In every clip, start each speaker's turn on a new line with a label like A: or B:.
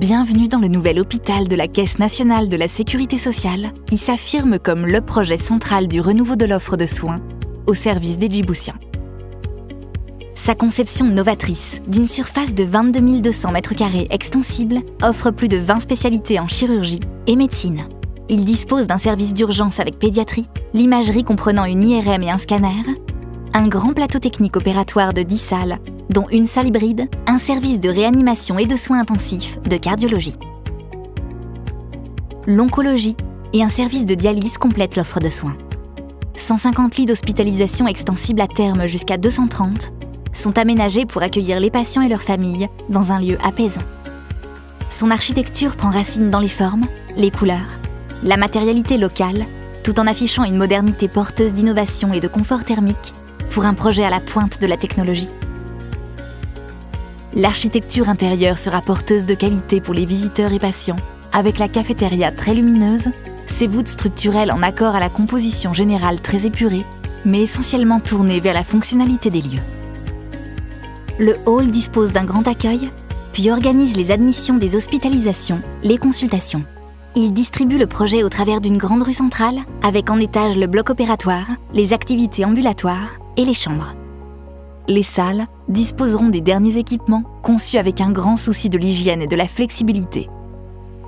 A: Bienvenue dans le nouvel hôpital de la Caisse nationale de la sécurité sociale qui s'affirme comme le projet central du renouveau de l'offre de soins au service des Djiboutiens. Sa conception novatrice, d'une surface de 22 200 m² extensible, offre plus de 20 spécialités en chirurgie et médecine. Il dispose d'un service d'urgence avec pédiatrie, l'imagerie comprenant une IRM et un scanner, un grand plateau technique opératoire de 10 salles, dont une salle hybride, un service de réanimation et de soins intensifs de cardiologie. L'oncologie et un service de dialyse complètent l'offre de soins. 150 lits d'hospitalisation extensibles à terme jusqu'à 230 sont aménagés pour accueillir les patients et leurs familles dans un lieu apaisant. Son architecture prend racine dans les formes, les couleurs, la matérialité locale, tout en affichant une modernité porteuse d'innovation et de confort thermique pour un projet à la pointe de la technologie. L'architecture intérieure sera porteuse de qualité pour les visiteurs et patients, avec la cafétéria très lumineuse, ses voûtes structurelles en accord à la composition générale très épurée, mais essentiellement tournée vers la fonctionnalité des lieux. Le hall dispose d'un grand accueil, puis organise les admissions des hospitalisations, les consultations. Il distribue le projet au travers d'une grande rue centrale, avec en étage le bloc opératoire, les activités ambulatoires et les chambres. Les salles disposeront des derniers équipements conçus avec un grand souci de l'hygiène et de la flexibilité.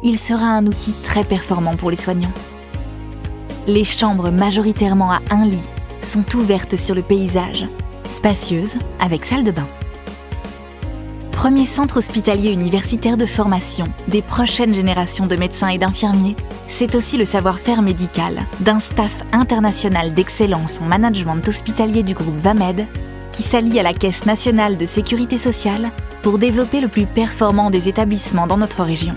A: Il sera un outil très performant pour les soignants. Les chambres majoritairement à un lit sont ouvertes sur le paysage, spacieuses avec salle de bain. Premier centre hospitalier universitaire de formation des prochaines générations de médecins et d'infirmiers, c'est aussi le savoir-faire médical d'un staff international d'excellence en management hospitalier du groupe Vamed qui s'allie à la Caisse nationale de sécurité sociale pour développer le plus performant des établissements dans notre région.